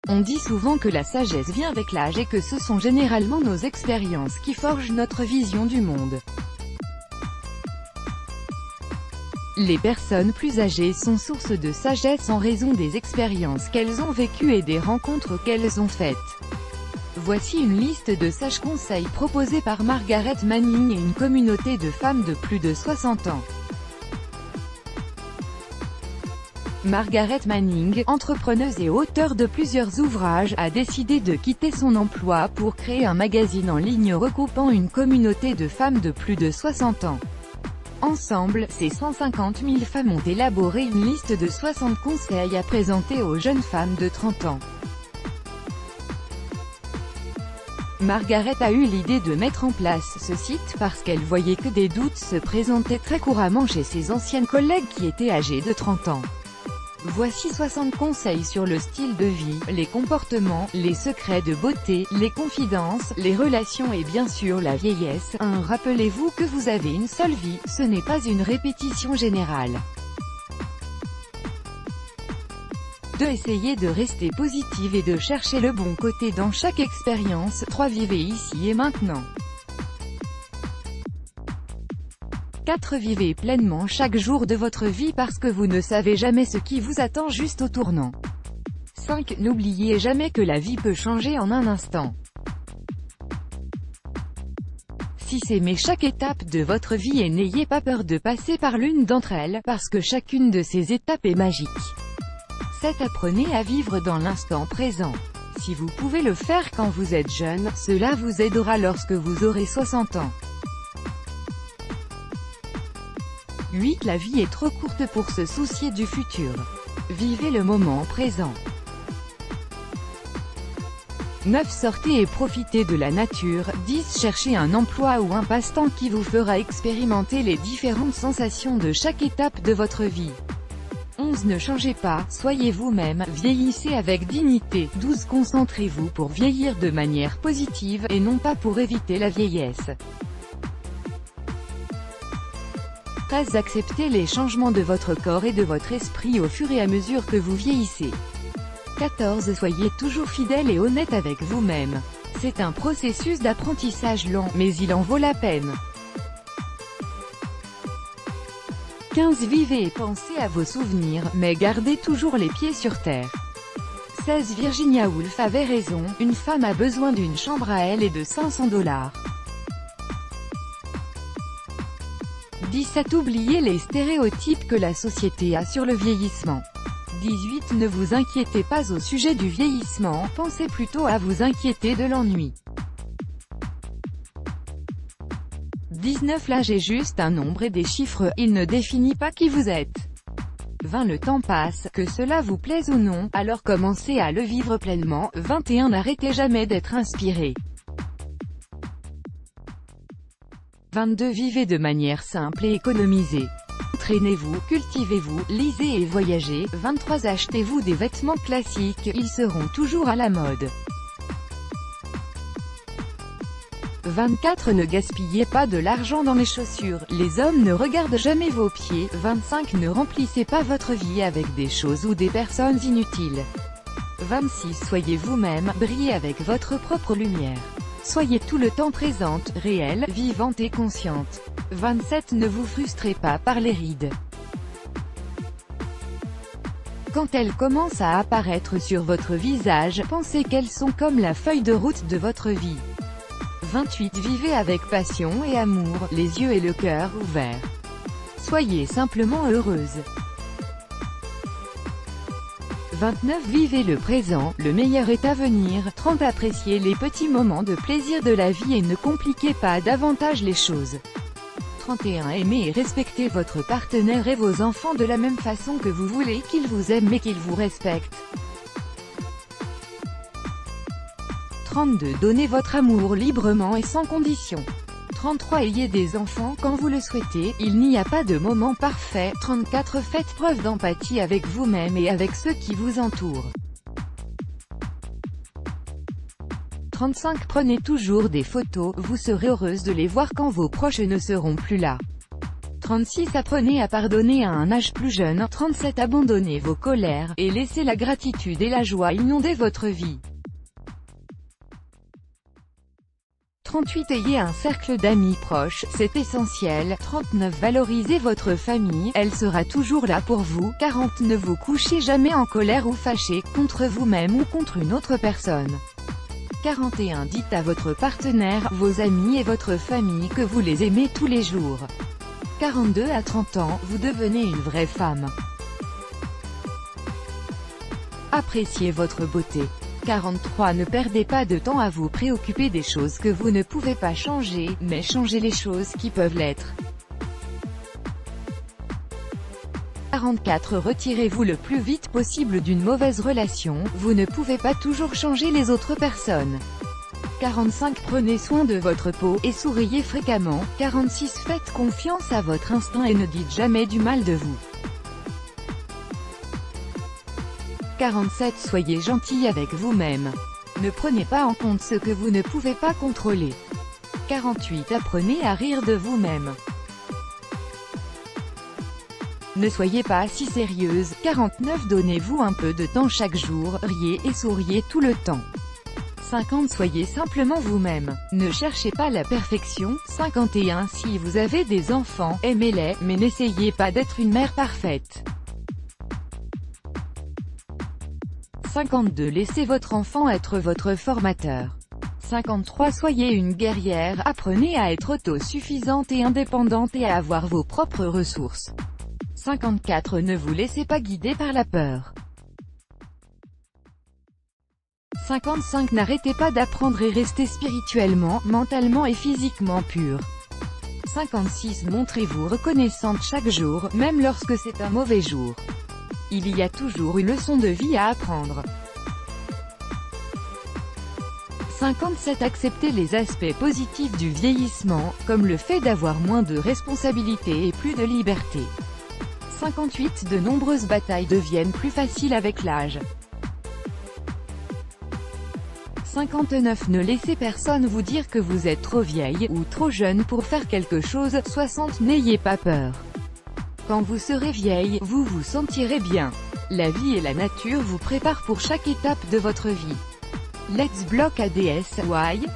On dit souvent que la sagesse vient avec l'âge et que ce sont généralement nos expériences qui forgent notre vision du monde. Les personnes plus âgées sont source de sagesse en raison des expériences qu'elles ont vécues et des rencontres qu'elles ont faites. Voici une liste de sages conseils proposés par Margaret Manning et une communauté de femmes de plus de 60 ans. Margaret Manning, entrepreneuse et auteure de plusieurs ouvrages, a décidé de quitter son emploi pour créer un magazine en ligne regroupant une communauté de femmes de plus de 60 ans. Ensemble, ces 150 000 femmes ont élaboré une liste de 60 conseils à présenter aux jeunes femmes de 30 ans. Margaret a eu l'idée de mettre en place ce site parce qu'elle voyait que des doutes se présentaient très couramment chez ses anciennes collègues qui étaient âgées de 30 ans. Voici 60 conseils sur le style de vie, les comportements, les secrets de beauté, les confidences, les relations et bien sûr la vieillesse. 1. Rappelez-vous que vous avez une seule vie, ce n'est pas une répétition générale. 2. Essayez de rester positive et de chercher le bon côté dans chaque expérience. 3. Vivez ici et maintenant. 4. Vivez pleinement chaque jour de votre vie parce que vous ne savez jamais ce qui vous attend juste au tournant. 5. N'oubliez jamais que la vie peut changer en un instant. 6. Aimez chaque étape de votre vie et n'ayez pas peur de passer par l'une d'entre elles, parce que chacune de ces étapes est magique. 7. Apprenez à vivre dans l'instant présent. Si vous pouvez le faire quand vous êtes jeune, cela vous aidera lorsque vous aurez 60 ans. 8. La vie est trop courte pour se soucier du futur. Vivez le moment présent. 9. Sortez et profitez de la nature. 10. Cherchez un emploi ou un passe-temps qui vous fera expérimenter les différentes sensations de chaque étape de votre vie. 11. Ne changez pas, soyez vous-même, vieillissez avec dignité. 12. Concentrez-vous pour vieillir de manière positive, et non pas pour éviter la vieillesse. 13. Acceptez les changements de votre corps et de votre esprit au fur et à mesure que vous vieillissez. 14. Soyez toujours fidèle et honnête avec vous-même. C'est un processus d'apprentissage lent, mais il en vaut la peine. 15. Vivez et pensez à vos souvenirs, mais gardez toujours les pieds sur terre. 16. Virginia Woolf avait raison, une femme a besoin d'une chambre à elle et de $500. 17. Oubliez les stéréotypes que la société a sur le vieillissement. 18. Ne vous inquiétez pas au sujet du vieillissement, pensez plutôt à vous inquiéter de l'ennui. 19. L'âge est juste un nombre et des chiffres, il ne définit pas qui vous êtes. 20. Le temps passe, que cela vous plaise ou non, alors commencez à le vivre pleinement. 21. N'arrêtez jamais d'être inspiré. 22. Vivez de manière simple et économisez. Entraînez-vous, cultivez-vous, lisez et voyagez. 23. Achetez-vous des vêtements classiques, ils seront toujours à la mode. 24. Ne gaspillez pas de l'argent dans les chaussures, les hommes ne regardent jamais vos pieds. 25. Ne remplissez pas votre vie avec des choses ou des personnes inutiles. 26. Soyez vous-même, brillez avec votre propre lumière. Soyez tout le temps présente, réelle, vivante et consciente. 27. Ne vous frustrez pas par les rides. Quand elles commencent à apparaître sur votre visage, pensez qu'elles sont comme la feuille de route de votre vie. 28. Vivez avec passion et amour, les yeux et le cœur ouverts. Soyez simplement heureuse. 29. Vivez le présent, le meilleur est à venir. 30. Appréciez les petits moments de plaisir de la vie et ne compliquez pas davantage les choses. 31. Aimez et respectez votre partenaire et vos enfants de la même façon que vous voulez qu'ils vous aiment et qu'ils vous respectent. 32. Donnez votre amour librement et sans condition. 33. Ayez des enfants quand vous le souhaitez, il n'y a pas de moment parfait. 34. Faites preuve d'empathie avec vous-même et avec ceux qui vous entourent. 35. Prenez toujours des photos, vous serez heureuse de les voir quand vos proches ne seront plus là. 36 Apprenez à pardonner à un âge plus jeune. 37 Abandonnez vos colères, et laissez la gratitude et la joie inonder votre vie. 38 Ayez un cercle d'amis proches, c'est essentiel. 39 Valorisez votre famille, elle sera toujours là pour vous. 40 Ne vous couchez jamais en colère ou fâché, contre vous-même ou contre une autre personne. 41 Dites à votre partenaire, vos amis et votre famille que vous les aimez tous les jours. 42 À 30 ans, vous devenez une vraie femme. Appréciez votre beauté. 43 Ne perdez pas de temps à vous préoccuper des choses que vous ne pouvez pas changer, mais changez les choses qui peuvent l'être. 44 Retirez-vous le plus vite possible d'une mauvaise relation, vous ne pouvez pas toujours changer les autres personnes. 45 Prenez soin de votre peau, et souriez fréquemment. 46 Faites confiance à votre instinct et ne dites jamais du mal de vous. 47 Soyez gentil avec vous-même. Ne prenez pas en compte ce que vous ne pouvez pas contrôler. 48 Apprenez à rire de vous-même. Ne soyez pas si sérieuse. 49 Donnez-vous un peu de temps chaque jour, riez et souriez tout le temps. 50 Soyez simplement vous-même. Ne cherchez pas la perfection. 51 Si vous avez des enfants, aimez-les, mais n'essayez pas d'être une mère parfaite. 52 Laissez votre enfant être votre formateur. 53 Soyez une guerrière, apprenez à être autosuffisante et indépendante et à avoir vos propres ressources. 54 Ne vous laissez pas guider par la peur. 55 N'arrêtez pas d'apprendre et restez spirituellement, mentalement et physiquement pur. 56 Montrez-vous reconnaissante chaque jour, même lorsque c'est un mauvais jour. Il y a toujours une leçon de vie à apprendre. 57 Acceptez les aspects positifs du vieillissement, comme le fait d'avoir moins de responsabilités et plus de liberté. 58 De nombreuses batailles deviennent plus faciles avec l'âge. 59 Ne laissez personne vous dire que vous êtes trop vieille ou trop jeune pour faire quelque chose. 60 N'ayez pas peur. Quand vous serez vieille, vous vous sentirez bien. La vie et la nature vous préparent pour chaque étape de votre vie. Let's block ADS, why?